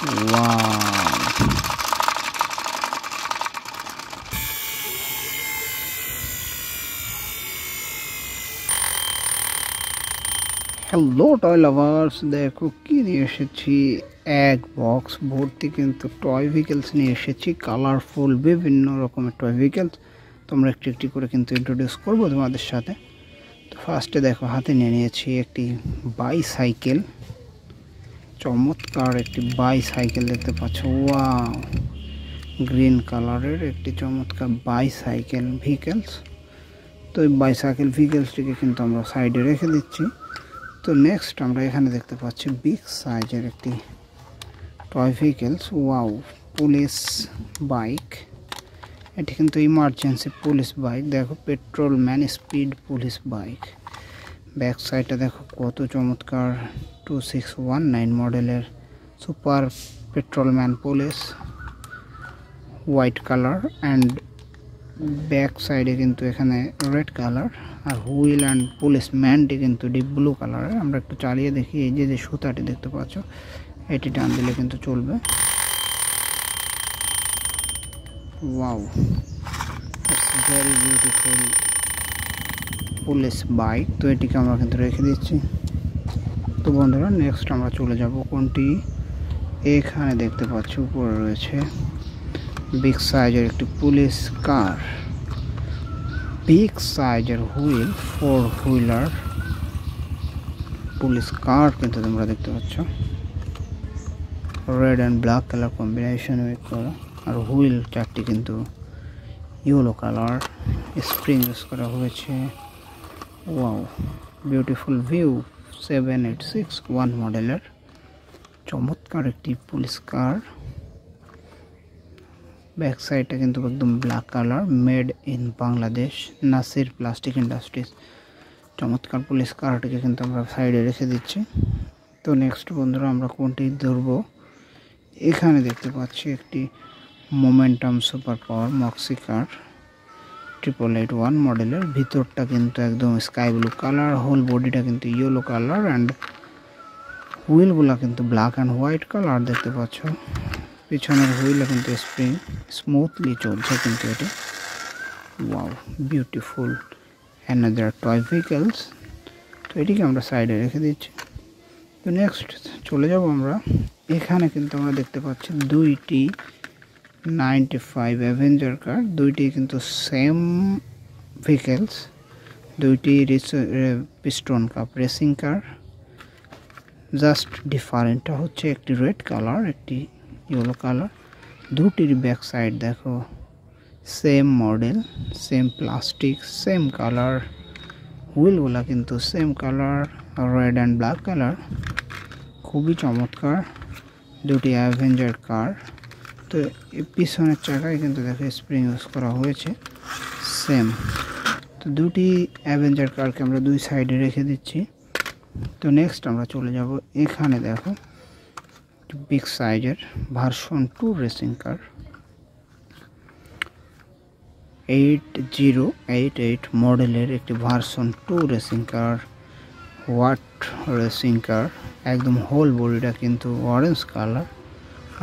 Wow, hello toy lovers, দেখো কি নিয়ে এসেছি। এক বক্স ভর্তি কিন্তু টয় ভেহিকেলস নিয়ে এসেছি, কালারফুল বিভিন্ন রকমের টয় ভেহিকেলস। তোমরা একটু একটু করে কিন্তু ইন্ট্রোডিউস করবো তোমাদের সাথে। তো ফার্স্টে দেখো হাতে নিয়ে নিয়েছি একটি বাইসাইকেল, চমৎকার একটি বাইসাইকেল দেখতে পাচ্ছ। ওয়াও, গ্রিন কালারের একটি চমৎকার বাইসাইকেল ভেহিকেলস। তো এই বাইসাইকেল ভেহিকেলসটিকে কিন্তু আমরা সাইডে রেখে দিচ্ছি। তো নেক্সট আমরা এখানে দেখতে পাচ্ছি বিগ সাইজের একটি toy vehicles. Wow, police bike. এটি কিন্তু ইমার্জেন্সি পুলিশ বাইক। দেখো petrol man speed police bike. Back সাইডটা দেখো কত চমৎকার, 2619 মডেলের super petrol man police, white colour and back সাইডে কিন্তু এখানে রেড কালার, আর হুইল অ্যান্ড পুলিশ ম্যানটি কিন্তু ডিপ ব্লু কালারের। আমরা একটু চালিয়ে দেখি। এই যে সুতাটি দেখতে পাচ্ছ, এটি টান দিলে কিন্তু চলবে। Wow, very beautiful police bike. তো এটিকে আমরা কিন্তু রেখে দিচ্ছি। তো বন্ধুরা, নেক্সট আমরা চলে যাব কোনটি, এখানে দেখতে পাচ্ছি উপরে রয়েছে বিগ সাইজের একটি পুলিশ কার, বিগ সাইজের হুইল, 4 হুইলার পুলিশ কার কিন্তু তোমরা দেখতে পাচ্ছ। Red and black colour combination করা, আর হুইল চারটি কিন্তু ইয়েলো কালার, স্প্রিং ইউজ করা হয়েছে। ওয়াও, বিউটিফুল ভিউ, 7861 মডেলের চমৎকার একটি পুলিশ কার। ব্যাক সাইডটা কিন্তু একদম black colour, made in Bangladesh, Nasir plastic industries. চমৎকার পুলিশ কারটিকে কিন্তু আমরা সাইডে রেখে দিচ্ছি। তো নেক্সট বন্ধুরা, আমরা কোনটি ধরবো, এখানে দেখতে পাচ্ছি একটি মোমেন্টাম সুপার পাওয়ার মক্সি কার, 8881 মডেলের। ভিতরটা কিন্তু একদম স্কাই ব্লু কালার, হোল বডিটা কিন্তু ইয়েলো কালার, অ্যান্ড হুইলগুলা কিন্তু ব্ল্যাক অ্যান্ড হোয়াইট কালার দেখতে পাচ্ছ। পিছনের হুইলে কিন্তু স্প্রিং, স্মুথলি চলছে কিন্তু এটি। Wow, beautiful another toy vehicles. তো এটিকে আমরা সাইডে রেখে দিচ্ছি। তো নেক্সট চলে যাব আমরা, এখানে কিন্তু আমরা দেখতে পাচ্ছি দুইটি 95 অ্যাভেঞ্জার কার। দুইটি কিন্তু সেম ভেহিকেলস, দুইটি piston cup racing car. Just ডিফারেন্টটা হচ্ছে একটি রেড কালার, একটি ইয়েলো কালার। দুটির ব্যাক সাইড দেখো same model, same plastic, same colour. হুইলগুলা কিন্তু same colour, red and black colour. খুবই চমৎকার দুটি অ্যাভেঞ্জার কার। তো পিছনের চাকায় কিন্তু দেখো স্প্রিং ইউজ করা হয়েছে সেম। তো দুটি অ্যাভেঞ্জার কারকে আমরা দুই সাইডে রেখে দিচ্ছি। তো নেক্সট আমরা চলে যাব, এখানে দেখো বিগ সাইজের ভার্সন 2 রেসিং কার, 8088 মডেলের একটি version 2 racing car, white racing car. একদম হোল বডিটা কিন্তু অরেঞ্জ কালার,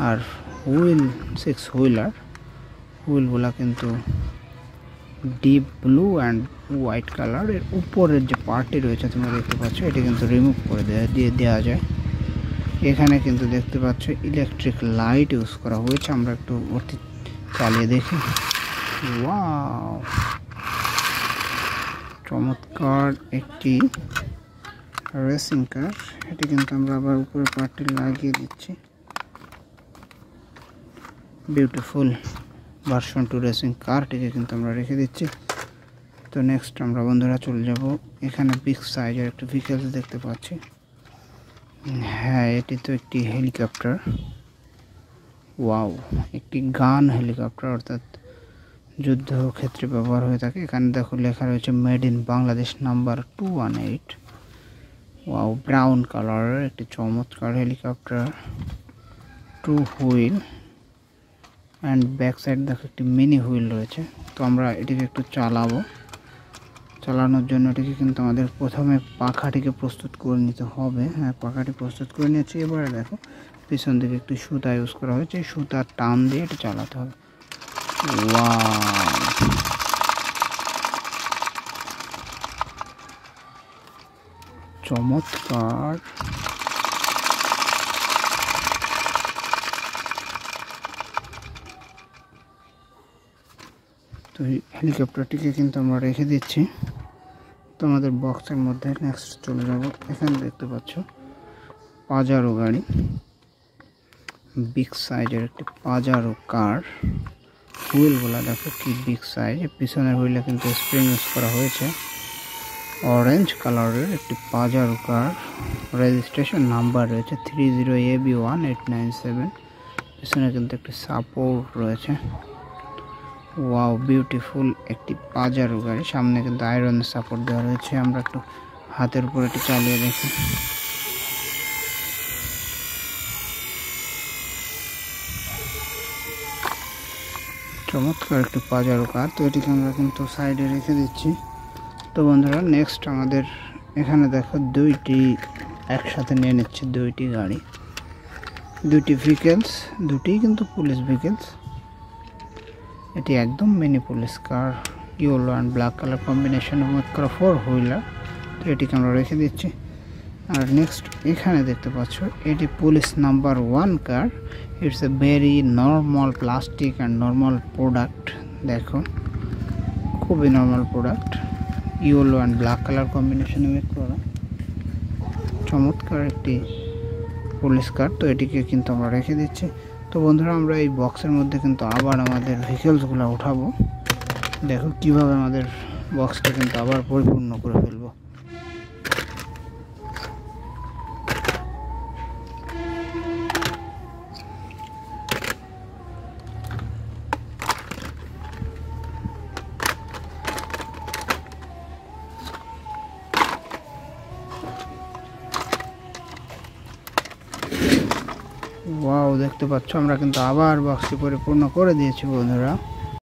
আর হুইল 6 হুইলার। হুইলগুলা কিন্তু deep blue and white colour. এর উপরের যে পার্টটি রয়েছে তোমরা দেখতে পাচ্ছ, এটি কিন্তু রিমুভ করে দেওয়া যায়। এখানে কিন্তু দেখতে পাচ্ছ ইলেকট্রিক লাইট ইউজ করা হয়েছে। আমরা একটু ওটি চালিয়ে দেখি। ওয়াও, চমৎকার একটি রেসিং কার। এটি কিন্তু আমরা আবার উপরে পার্টটি লাগিয়ে দিচ্ছি। বিউটিফুল ভার্সন 2 রেসিং কারটিকে কিন্তু আমরা রেখে দিচ্ছি। তো নেক্সট আমরা বন্ধুরা চলে যাব, এখানে বিগ সাইজের একটি ভেহিকেলস দেখতে পাচ্ছি। হ্যাঁ, এটি তো একটি হেলিকপ্টার। ওয়াও, একটি গান হেলিকপ্টার, অর্থাৎ যুদ্ধক্ষেত্রে ব্যবহার হয়ে থাকে। এখানে দেখো লেখা রয়েছে made in Bangladesh number 218। Wow, brown কালারের একটি চমৎকার helicopter, 2 wheel and back side দেখো একটি মিনি হুইল রয়েছে। তো আমরা এটিকে একটু চালাবো। চালানোর জন্য এটিকে কিন্তু আমাদের প্রথমে পাখাটিকে প্রস্তুত করে নিতে হবে। হ্যাঁ, পাখাটি প্রস্তুত করে নিয়েছি। এবারে দেখো পিছন দিকে একটু সুতা ইউজ করা হয়েছে, সুতার টান দিয়ে এটা চালাতে হবে। ওয়াও, চমৎকার। তো এই হেলিকপ্টারটিকে কিন্তু আমরা রেখে দিচ্ছি। তো আমাদের বক্সের মধ্যে নেক্সট চলে যাব। এখানে দেখতে পাচ্ছ পাজারো গাড়ি, বিগ সাইজের একটি পাজারো কার। হুইলগুলো দেখো কি বিগ সাইজ, পিছনের হুইলে কিন্তু স্প্রিং ইউজ করা হয়েছে। অরেঞ্জ কালারের একটি পাজারো কার, রেজিস্ট্রেশন নাম্বার রয়েছে 30AB1897। পিছনে কিন্তু একটি সাপোর্ট রয়েছে। ওয়াও, বিউটিফুল একটি পাজারো গাড়ি। সামনে কিন্তু আয়রনের সাপোর্ট দেওয়া রয়েছে। আমরা একটু হাতের উপর এটি চালিয়ে দেখি। চমৎকার একটি পাজারো কার। তো এটিকে আমরা কিন্তু সাইডে রেখে দিচ্ছি। তো বন্ধুরা, নেক্সট আমাদের এখানে দেখো দুইটি একসাথে নিয়ে নিচ্ছে, দুইটি গাড়ি, দুইটি ভেহিকেলস, দুটিই কিন্তু পুলিশ ভেহিকেলস। এটি একদম mini police car, yellow and black colour combination make করা 4 হুইলার। তো এটিকে আমরা রেখে দিচ্ছি। আর নেক্সট এখানে দেখতে পাচ্ছ এটি police number 1 car. It's a very normal plastic and normal product. দেখো খুবই normal product, yellow and black colour কম্বিনেশনে মেক করা, চমৎকার একটি পুলিশ কার। তো এটিকে কিন্তু আমরা রেখে দিচ্ছি। তো বন্ধুরা, আমরা এই বক্সের মধ্যে কিন্তু আবার আমাদের ভেহিকেলসগুলো উঠাবো। দেখো কিভাবে আমাদের বক্সটা কিন্তু আবার পরিপূর্ণ করে ফেলবো। ওয়াও, দেখতে পাচ্ছ আমরা কিন্তু আবার বক্সটি পরিপূর্ণ করে দিয়েছি বন্ধুরা।